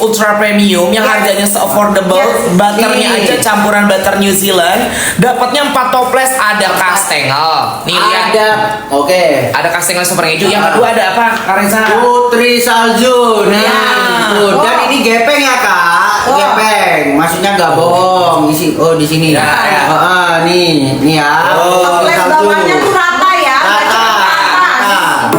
ultra premium yang harganya se-affordable, butternya aja campuran butter New Zealand. Dapatnya 4 toples, ada kastengel. Nih lihat. Ada, oke. Ada kastengel super keju. Yang kedua ada apa, Kak Reza? Putri salju. Nah, Ya. tuh. Dan ini gepeng ya kak, gepeng. Maksudnya nggak bohong. Di sini. Ya, ya. Nih ya. Toples bawahnya tuh rata ya. Rata.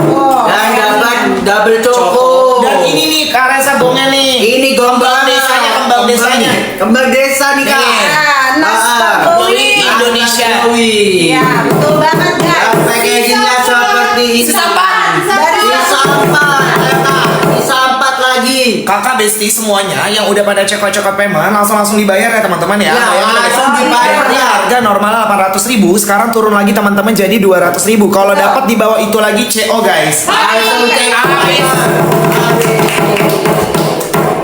Oh. Dan dapat double choco. Dan ini nih Kak Reza gongnya nih. Ini Kembang desanya, kembang desanya. Kembang desa nih kak. Nih. Nastowi. Indonesia. Ya, betul banget guys. Packagingnya seperti ini. Sesampan. Disampat lagi. Kakak besti semuanya yang udah pada cekot-cekot payment langsung dibayar ya teman-teman ya. Ya, Bayar langsung dari dibayar ya. harga normal 800.000, sekarang turun lagi teman-teman jadi 200.000. Kalau dapat di bawah itu lagi CO guys. Langsung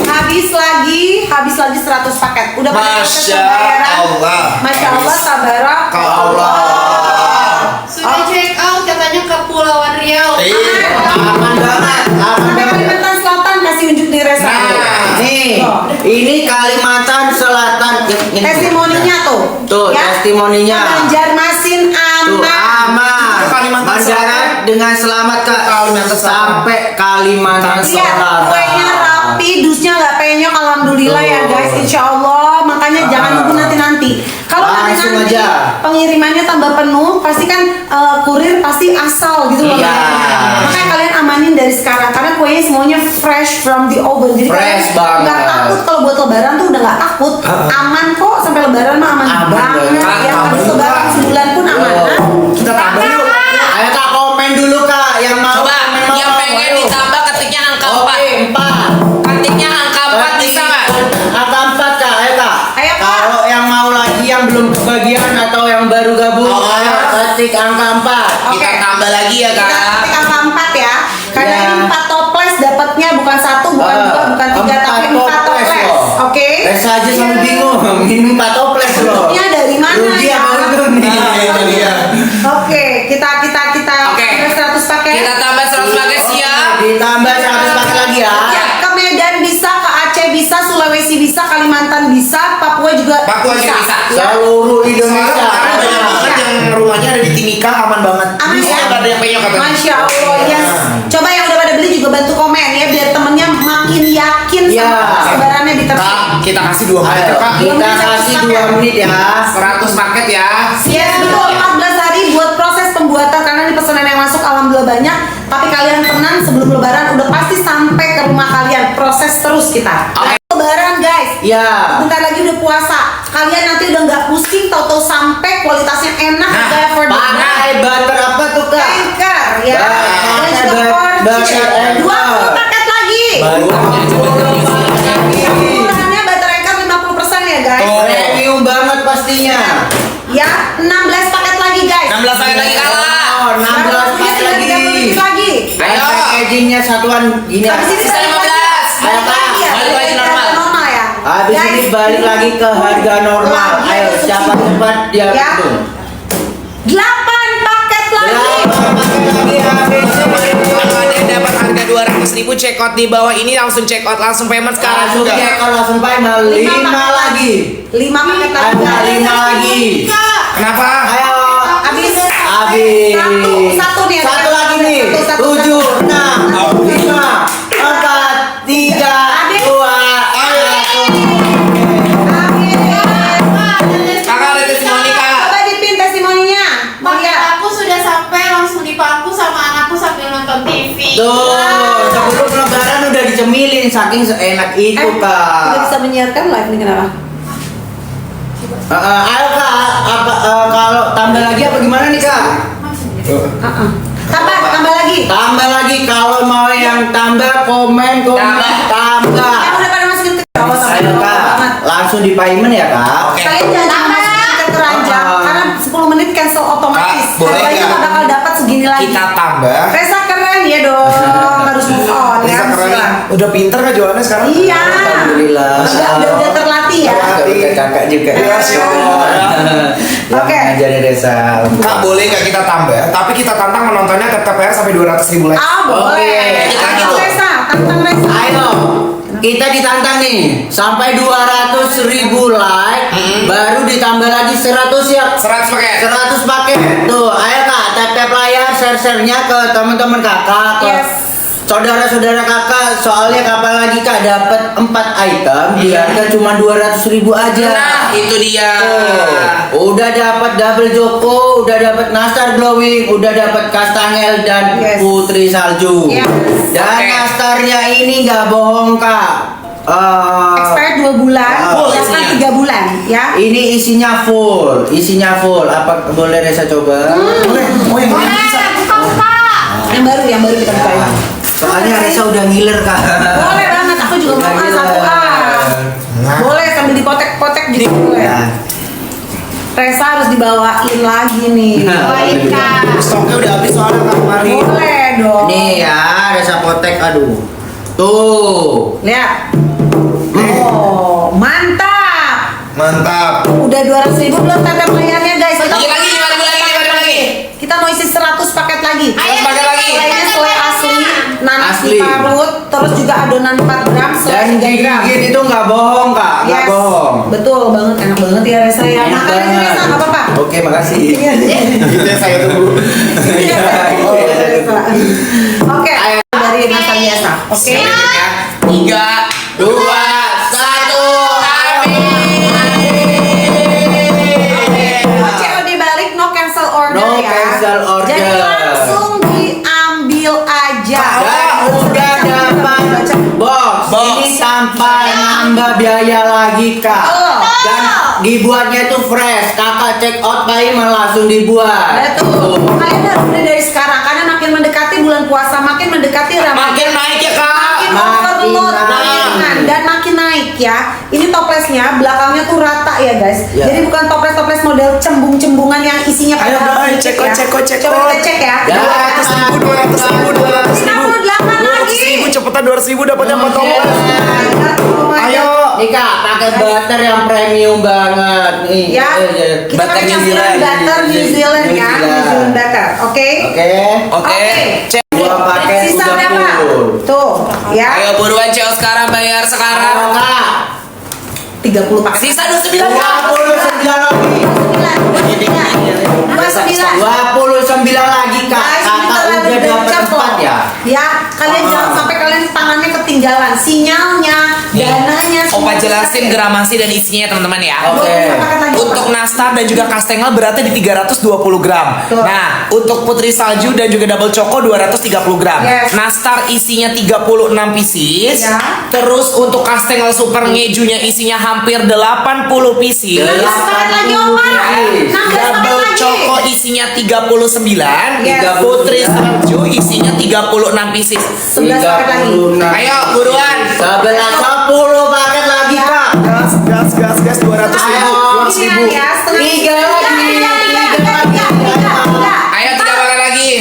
Habis. Habis lagi 100 paket. Udah pada proses Masya pembayaran. Allah. Masya Allah, tabarak. Allah. Sudah check out katanya ke Pulauan Riau. aman banget. Sampai Kalimantan Selatan kasih unjuk di Resa. Nih, ini Kalimantan Selatan. Ini. Testimoninya tuh. Tuh, testimoninya. Banjarmasin Tuh, aman. aman. Itu Kalimantan Mendarat dengan selamat ke Kalimantan Selatan. sampai Kalimantan Lihat Selatan. kuenya rapi, dusnya nggak penyok, alhamdulillah ya guys, insya Allah. Makanya jangan nunggu nanti. Kalau Langsung nanti aja. pengirimannya tambah penuh, pasti kan kurir pasti asal gitu loh. Iya. Makanya kalian amanin dari sekarang karena kuenya semuanya fresh from the oven. Jadi Fresh kalian nggak banget. takut kalau buat lebaran tuh udah nggak takut. Aman kok sampai lebaran mah aman Aman banget. banget. Yang Aman habis juga. lebaran sebulan pun aman. Kita tambah yuk. Ayo kak komen dulu kak yang mau. Coba komen yang mau. pengen Ayo. ditambah ketiknya angka 4. Oke, 4. Ketiknya angka 4 bisa nggak? Angka 4 kak, ayo kak. Ayo, Kak. Kalau yang mau lagi yang belum kebagian atau yang baru gabung, ayo ketik angka 4. Kita Oke. tambah lagi ya Kita kak. ketik angka 4 ya. Karena Ya. ini 4 toples dapatnya bukan 1, bukan 2, bukan 3, tapi 4 toples. loh. Oke. Resa aja selalu bingung, ini 4 toples loh. Ini dari mana Rugi ya? apa itu nih? Nah, itu dia. Oke, kita Oke. 100 paket. Kita tambah 100 paket siap. Ditambah 100 paket lagi ya. Ya, ke Medan bisa, ke Aceh bisa, Sulawesi bisa, Kalimantan bisa, Papua juga Papua juga bisa. Ya. Seluruh Indonesia. Karena banyak banget yang rumahnya ada di Timika, aman banget. Aman Bisa ya? nggak ada yang penyok katanya. Masya Allah, yes. Coba yang udah pada beli juga bantu komen ya biar temennya makin yakin Ya. sama lebarannya diterima. Kak, kita kasih 2 menit Ayo, ya kak. kita kasih 2 menit ya. 100 paket ya. Yes, betul 14 hari buat proses pembuatan karena ini pesanan yang masuk alhamdulillah banyak. Tapi kalian tenang sebelum lebaran udah pasti sampai ke rumah kalian. Proses terus kita. Oke. Lebaran guys. Ya. Bentar lagi udah puasa. Kalian nanti udah nggak pusing tahu-tahu sampai kualitasnya enak Nah, kayak for the Pakai butter apa tuh kak? Anchor ya. Pakai Dan juga butter portion. Anchor. 20 paket lagi. Bantunya coba Murahnya butter Anchor 50% ya guys. Tuh. Premium banget pastinya. Ya, 16 paket lagi guys. 16 paket lagi kalah. Oh, 16 paket lagi. 30 lagi. Ayo. Packagingnya satuan gini. Habis ini Sisa 15. balik lagi ya. Balik lagi normal. Normal ya. Habis Guys, ini balik lagi ke harga normal. lagi Ayo subsidi. siapa cepat dia Ya. itu. 8 paket lagi. Kalau ada yang dapat harga 200.000 check out di bawah ini langsung check out langsung payment sekarang Langsung juga. ya kalau langsung final 5 lagi. 5 paket lagi. Ada 5 lagi. Kenapa? Ayo. Habis. Habis. Satu nih. Satu lagi nih. Satu. 7, 6, 5, 4, 3, 2, 1. Kakak ada testimoni kak. Coba dipin testimoninya. Mau Paket lihat? aku sudah sampai langsung dipangku sama anakku sambil nonton TV. Tuh, sebelum lebaran udah dicemilin saking seenak itu Udah bisa kak. menyiarkan live nih kenapa? Ayo kak, kalau tambah lagi apa gimana nih kak? Tambah lagi. Tambah lagi kalau mau yang tambah komen tambah. Yang udah pada masukin ke bawah sampai Ayo bawah kak, banget. langsung di payment ya kak. Oke. Kalian jangan masukin ke keranjang karena 10 menit cancel otomatis. Kak, boleh Harganya nggak? nggak bakal dapat segini lagi. Kita tambah. Resa keren ya dong, harus move on ya. Bisa keren. Udah pinter kak jualannya sekarang? Iya. Alhamdulillah. Udah terlatih ya. Udah kakak juga. Iya, Oke. Ngajarin Resa. Kak boleh nggak kita tambah? Tapi kita tantang menontonnya tetap ya sampai 200.000 like. Ah boleh. Oke. Tantang Resa, tantang Resa. Ayo. kita ditantang nih sampai 200.000 like, baru ditambah lagi 100 ya. 100 paket. 100 paket. Tuh, ayo Kak, tap-tap layar, share-share-nya ke teman-teman Kakak, ke Yes. saudara-saudara Kakak. Soalnya kapan lagi Kak dapat 4 item di harga cuma 200.000 aja. Nah, itu dia. Tuh, udah dapat double Joko, udah dapat Nastar Glowing, udah dapat Kastangel dan Yes. Putri Salju. Yes. Dan Oke. Nastarnya ini nggak bohong Kak. Expired 2 bulan, Full bahkan isinya. 3 bulan ya. Ini isinya full. Apa boleh Reza coba? Boleh. Oh, yang Boleh, ini bisa. buka. Yang baru kita bukain. Soalnya Reza udah ngiler Kak. Boleh banget, aku juga Udah mau ngiler. satu A. Nah. Boleh sambil dipotek-potek juga boleh. Nah. Reza harus dibawain lagi nih. Bawain Kak. Stoknya udah habis soalnya Kak kemarin. Boleh dong. Nih ya, Reza potek, aduh. Tuh. Lihat. Oh, mantap. Mantap. Udah 200.000 belum tanda layarnya guys. Kita Lagi, lagi. Kita mau isi 100 paket lagi. 100 paket lagi. Selainya selai asli, nanas Asli. diparut, terus juga adonan 4 gram, selai Dan 3 gram. digigit itu nggak bohong Kak, nggak Yes. bohong. Betul banget, enak banget ya Reza ya. Enak Makan aja banget. Reza, nggak apa-apa. Oke, makasih. Iya. Itu yang saya tunggu. Iya. Oh, Oke, dari nasa biasa. Oke. 3, 2, 1. COD balik, no cancel order No ya. cancel order. Jadi langsung diambil aja. Dan udah dapat box. Box. Ini tanpa nambah biaya lagi Kak. Betul. Dan dibuatnya itu fresh. Kakak check out paling langsung dibuat. Betul. Kalian harus beli dari sekarang karena makin mendekati bulan puasa, makin mendekati Ramadan. Makin naik ya Kak. Makin Makin overload naik. tayangan dan makin naik ya. Ini toplesnya belakangnya tuh rata ya guys. Ya. Jadi bukan toples-toples model cembung-cembungan yang isinya Ayo, padahal guys, sedikit check out, ya. check out, check Coba out. kita cek ya. Ya. 200.000 lagi. Cepetan 200.000 dapatnya 4 toples. Ayo. Nih Kak, pakai butter yang premium banget. Nih. Ya, kita Butter pakai New campuran Zealand. butter New Zealand ya, New Zealand butter, oke? Oke. Oke. Cek. 2 paket Sisa udah berapa? full. Tuh, ya. Ayo buruan CEO sekarang, bayar Ayo sekarang. Kak. 30 paket. Sisa 29 Kak. 29 lagi. 29 lagi Kak. Guys, ini Kakak terlalu udah dapat gercep 4 loh. ya. Ya, kalian jangan sampai kalian tangannya ketinggalan sinyalnya, Nih, dananya. Opa semua jelasin bisa. gramasi dan isinya ya teman-teman ya. Oke. 20 paket lagi, Untuk Opa. nastar dan juga kastengel beratnya di 320 gram. Betul. Nah, untuk putri salju dan juga double choco 230 gram. Yes. Nastar isinya 36 pieces. Ya. Terus untuk kastengel super ngejunya isinya hampir 80 pieces. 16 paket lagi Opa. 16 paket Double lagi. choco isinya 39. Yes. Putri salju isinya 36 pieces. 11 paket lagi. 36. Ayo buruan. 10 paket lagi Kak. Gas 200.000. Ini ya, setengah. Tiga lagi. Tiga. Ayo 3 paket lagi.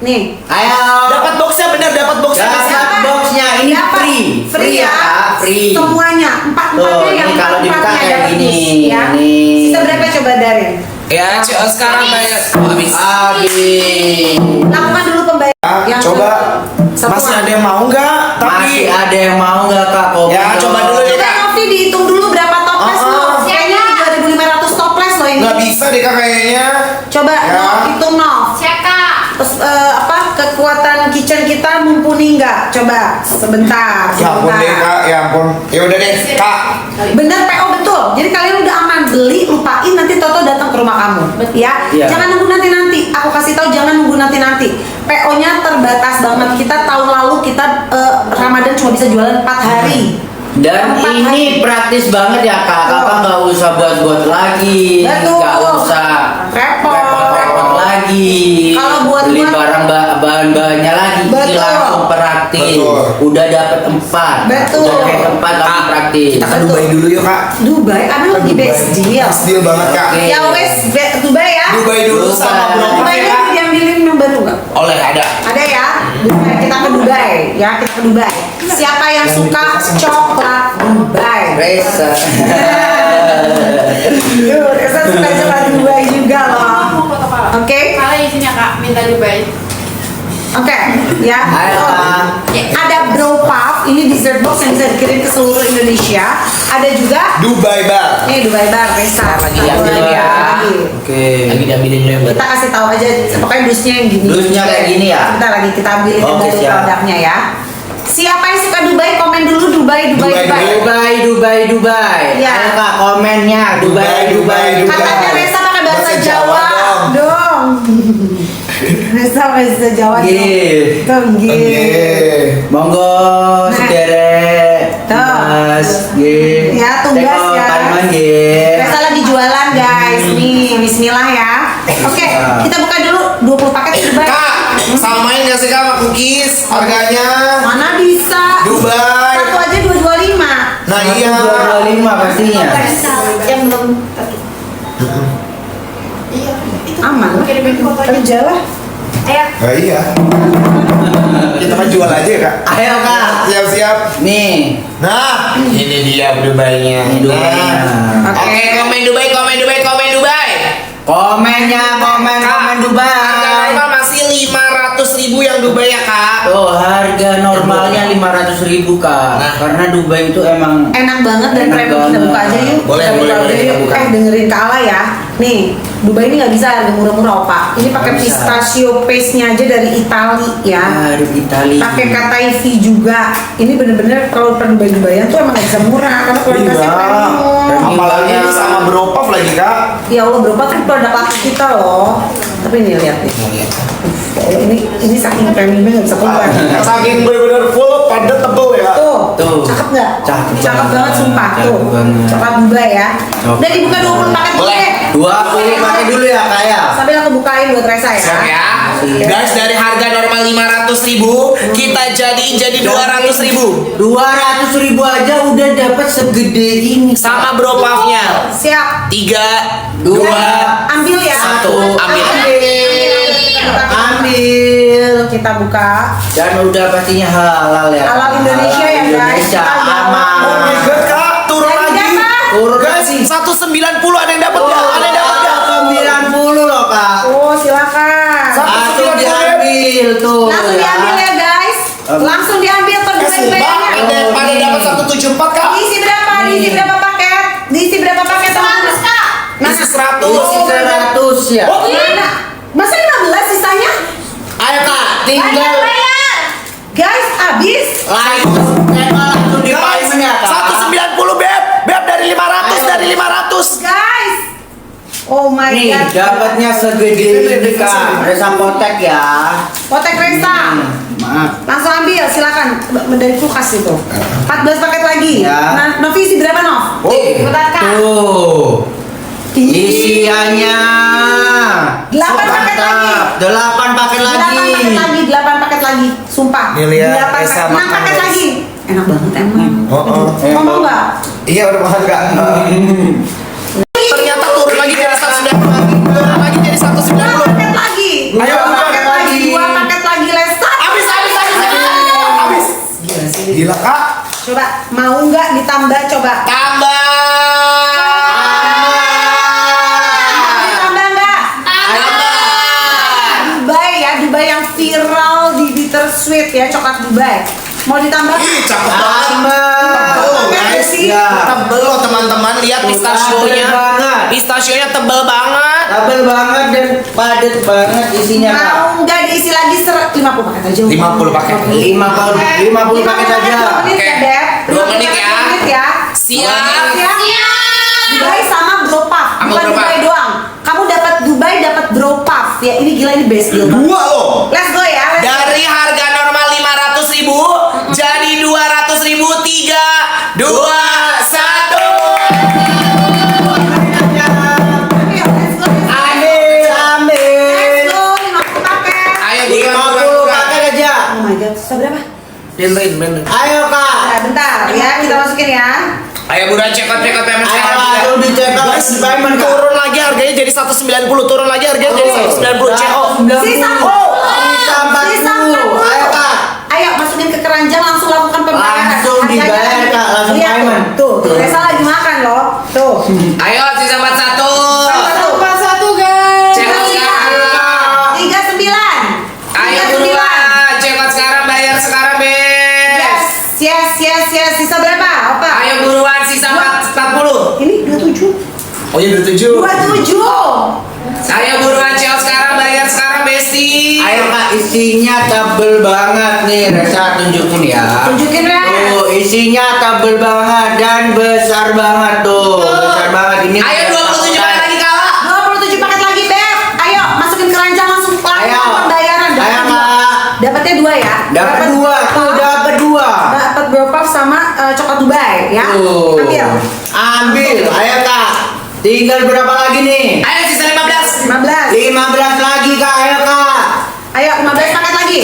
Nih. Ayo. Dapat boxnya bener, dapat boxnya. Dapat boxnya ini Dapat. free. Free ya. Kak, free. Semuanya, Tuh, empat-empatnya yang ini kalau dibuka empat-empatnya kayak dapat gini. bis, ya. Nih. Sisa berapa coba Darin? Ya, CEO sekarang bayar. Oh, habis. Habis. Lakukan dulu pembayaran. Coba. satuan. Masih ada yang mau nggak? Masih ada yang mau nggak Kak? Komen Ya, dong. coba dulu deh. Coba Novi dihitung dulu berapa toples Oh, lo. oh. Kayaknya 3.500 toples lo ini. Nggak bisa deh Kak kayaknya. Coba Ya. Nov, hitung Nov. Cek Kak. Terus apa kekuatan kitchen kita mumpuni nggak? Coba sebentar. Ya ampun deh Kak, ya ampun. Ya udah deh Kak. Bener PO betul. Jadi kalian udah aman beli, lupain nanti Toto datang ke rumah kamu. Ya. Iya. Jangan nunggu nanti. Aku kasih tahu jangan nunggu nanti. PO-nya terbatas banget. Kita tahun lalu kita Ramadan cuma bisa jualan 4 hari. Dan 4 ini hari. praktis banget ya Kak. Kakak nggak usah buat-buat lagi. Betul. Nggak usah Repot. repot-repot lagi. Kalau buat- beli barang bahan-bahannya lagi. Ini Betul. langsung praktis. Betul. Udah dapat 4. Betul. Udah dapat 4 tapi Kak, praktis. kita ke Dubai dulu yuk Kak. Dubai, ada lagi best deal. Best deal banget Kak. Oke. Ya wes, Dubai ya. Dubai dulu sama Bro Dubai ya. diambilin yang baru nggak? Oleh ada. Ada ya. Dubai. Kita ke Dubai, ya kita ke Dubai. Siapa yang suka coklat Dubai? Reza. Yuk, Reza suka coklat Dubai juga loh. Mau foto Kak. Oke. Kalian isinya Kak, minta Dubai. Oke, ya. Ayo, Kak. Ada bro puff, ini dessert box yang bisa dikirim ke seluruh Indonesia. Ada juga Dubai Bar. nih Dubai Bar, Resa. Lagi diambilin ya. Oke. Lagi diambilin yang Kita kasih tahu aja, pokoknya dusnya yang gini. Dusnya kayak gini ya? Sebentar lagi kita ambilin yang Oke, baru siap. produknya ya. Siapa yang suka Dubai, komen dulu Dubai. Dubai. Ya. Ayo Kak, komennya Dubai. Katanya Resa pakai bahasa Bahasa Jawa Jawa dong. Resa bahasa Jawa dong. Gih. Tuh, gih. Monggo, Nah. sederek. Tuh. Mas, gih. Ya, tugas Teko, ya. Tanaman, gih. Resa lagi jualan guys. Nih, bismillah ya. Oke, kita buka dulu 20 paket Dubai. Kak, samain gak sih Kak sama cookies harganya? Mana bisa? Dubai. Satu aja 225. Nah iya. 225 pastinya. Yang belum Iya, itu aman lah. kirimin fotonya. Kerja lah. Ayo. Nah, iya. Kita mah jual aja Kak. Ayo Kak. Siap-siap. Nih. Nah, ini dia Dubainya. Ini Dubainya. Nah. Oke, komen Dubai. Komennya, komen Harga Dubai. normal masih 500.000 yang Dubai ya Kak. Tuh, harga normalnya 500.000 Kak. Nah. Karena Dubai itu emang Enak banget dan Enak premium. Kita banget. buka aja yuk. Boleh, Kita boleh, buka boleh, aja kita yuk. buka. Dengerin Kala ya. Nih, Dubai ini nggak bisa harga murah-murah Opa. Ini pakai Nggak bisa. pistachio paste-nya aja dari Itali ya. dari Italia. Pakai kataifi juga. Ini bener-bener kalau Dubai-Dubaian tuh emang nggak bisa murah karena kualitasnya Iya. premium. Apalagi ini sama Bropop lagi Kak. Ya Allah, berapa kan produk laki kita loh. Tapi nih lihat nih. Ya Allah, ini saking premiumnya nggak bisa keluar. Saking bener-bener full, padat, tebel ya. Tuh, Tuh. cakep nggak? Cakep banget banget. sumpah Cakep tuh. banget. Coklat Dubai ya. Coklat. Udah dibuka 20 paket dulu Boleh. deh. 20 pakai dulu ya Kak ya. Sambil aku bukain buat Resa ya. Siap ya. Guys, dari harga normal 500.000 kita jadiin jadi 200.000 200.000 aja udah dapat segede ini. sama Bropopnya. Siap. 3, 2, Ambil ya. 1. Ambil. Ambil. Kita buka. Dan udah pastinya halal ya. Halal Indonesia ya, guys. Indonesia Kita aman. Oh my God, Kak, turun Jadi lagi. berapa? Turun Guys, lagi. 190 ada yang dapat Oh, nggak? Ada yang dapat nggak? 90 loh Kak. Oh, silakan. Langsung diambil tuh. Langsung diambil ya guys. Langsung diambil per Sumpah, ada dapat 174 Kak. Diisi berapa? Diisi berapa paket? Diisi berapa paket? 100 Kak. Isi 100. Isi 100 ya. Oh, Mana? Masa 15 sisanya? Ayo Kak, tinggal Bayar. Guys, habis. langsung di Guys, payment ya Kak. 190 Beb. Beb dari 500. Guys. Oh my Nih, god. dapatnya segede ini Kak. Resa potek ya. Potek Resa. Maaf. Langsung ambil, silakan. Dari kulkas itu. 14 paket lagi. Ya. Nah, Novi isi berapa, Nov? Cepetan, Kak. Tuh. Isiannya 8 paket lagi. 8 paket lagi. 8 paket lagi. Sumpah. Nih, lihat, 8 Resa 6 makan, paket guys. lagi. Enak banget emang. Ngomong nggak? Iya, udah makan Kak. Ternyata turun lagi dari 190. Turun lagi jadi 2 190. paket lagi. Ayo, 2 buka. paket lagi. 2 paket lagi, Lesta. Habis. Gila sih. Gila Kak. Coba, mau nggak ditambah? Coba. Tambah. Ditambah nggak? Dubai ya, Dubai yang viral di Bittersweet ya, coklat Dubai. Mau ditambah? Ih, cakep banget. Tambah. Tuh guys, Ya. tebel loh teman-teman. Lihat Tuh, pistachionya. tebel banget. Pistachionya tebel banget. Tabel banget dan padat banget isinya Kak. Mau nggak diisi lagi 50 paket aja? 50 paket. 50 paket aja. 2 menit ya, Oke. Beb. 2 menit ya. 2 menit ya. Siap. Siap. Dubai sama Bropaf. Sama Bukan Bropaf. Dubai doang. Kamu dapat Dubai, dapat Bropaf. Ya, ini gila, ini best deal. Dua loh. Let's go ya. Let's go. Dari harga normal 500.000 jadi 200.000. 3, 2, 1. Ayo, let's go. Ambil. Let's go, 50 paket. Ayo 50 paket aja. Oh my god, susah berapa? Ayo Kak. Nah, bentar ya, kita masukin ya. Ayo Bunda cekot payment Ayo sekarang juga. langsung dicek Guys, di payment Kak. turun lagi harganya jadi 190. Turun lagi harganya jadi 190. CO. Sisa 40. Sisa 40. Ayo Kak. Ayo masukin ke keranjang, langsung lakukan pembayaran. Langsung Harganya dibayar, lagi. Kak. Langsung Lihat payment. Tuh, Resa lagi makan loh. Tuh. Ayo sisa 41. Satu guys. Cekot sekarang. 39. Ayo 39. buruan. Oh iya 27. 27. Ayo buruan Cel sekarang, bayar sekarang Besti. Ayo Kak, isinya tebel banget nih. Resa tunjukin ya. Tunjukin Res. Tuh, isinya tebel banget dan besar banget tuh. Besar banget ini. Ayo 27 paket lagi Kak. 27 paket lagi, Beb. Ayo, masukin keranjang langsung Ayo. pembayaran. Ayo Kak. Dapatnya 2 ya. Dapat 2 tuh, dapat 2. Dapat Bropuff sama coklat Dubai ya. Tuh. Ambil. Ambil. Ayo Kak. Tinggal berapa lagi nih? Ayo sisa 15. 15. 15 lagi Kak. Ayo Kak. Ayo 15 paket lagi.